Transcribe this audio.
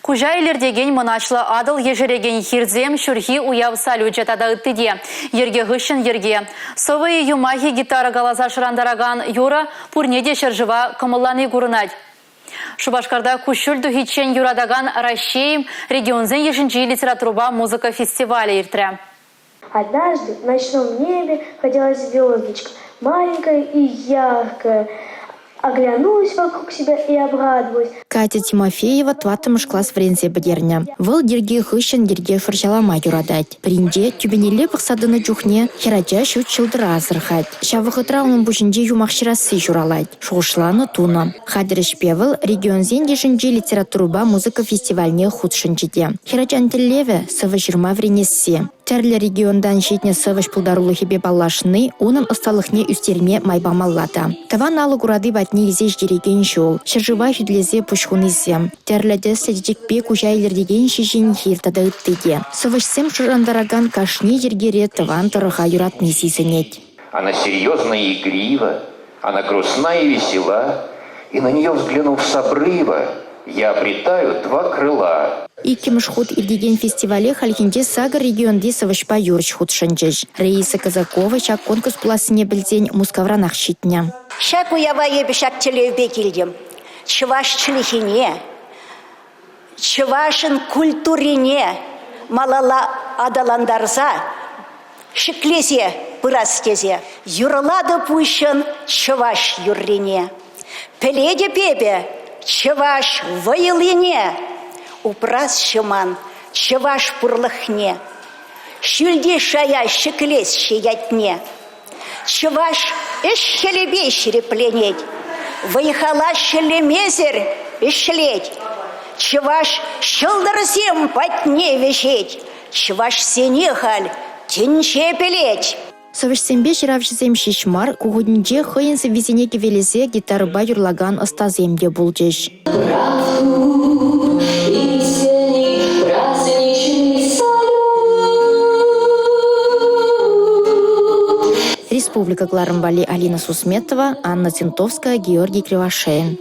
Кужайлердеген мыначлы адыл ежереген хирзем шүрхи уявса лүджетада ыттыде. Ерге гышын ерге. Совы юмахи гитара галаза шырандараган юра пурнеде шыржыва кымылланы гурынать. Шубашкарда кушүлді хитчен юрадаган Россиям регионзен ешінчі литературуба музыка фестиваля иртря. Однажды в ночном небе ходила звездочка, маленькая и яркая. Оглянулась вокруг себя и обрадовалась. Катя Тимофеева тватымыш класс врензе бедерня. Выл дерге хыщен дерге фырчалама юрадать. Принде тюбенеле пықсадыны чухне хераджа шут чылдыра азырхать. Шавықытра он бушинде юмахширасы журалать. Шуғышланы туна. Хадырыш певыл регионзен дешінже литературуба музыка фестивальне худшынчеде. Хераджан телеве сывы жирма вренессе. Тәрлі региондан жетне сывыш пулдарулы хебе балашны, оның ысталықне үстерме майбамаллата. Таван алы гурады батне изеш дереген жол. Шыржыва хүдлезе пұшхунызем. Тәрліде сәджекпе кужайлер деген шешен хиртада үттеде. Сывышсем шырандараган кашне дергере таван тұрыға юратны сисенет. Она серьезна и игрива, она грустна и весела, и на нее, взглянув с обрыва, я обретаю два крыла. Иккемыш худ ирдеген фестивале халькинде сага регионде сывышпа юрч худ шанчыш. Раиса Казакова чак конкурс пласыне білден мускавранах щитня. Шак уява ебешак телевбе келдем. Чываш чылихине, чывашын культурине малала адаландарза, шиклезе пырастезе. Юрлады пущен чываш юррине. Пеледе пебе чываш вайылине. Упрас шыман чываш пурлыхне. Шүлде шая шиклес шиятне. Чываш эшхелебе шерепленеть. Выехала шелемезер ишлеть. Чываш шылдырсем патне вешеть. Чываш сенехаль тинче пелеть. Сывышсембе жиравшызем шишмар, кугуднже хыйынсы визенеке велесе гитарыба юрлаган ыстаземде булжеш. Республика Гларымбали Алина Сусметова, Анна Центовская, Георгий Кривошеин.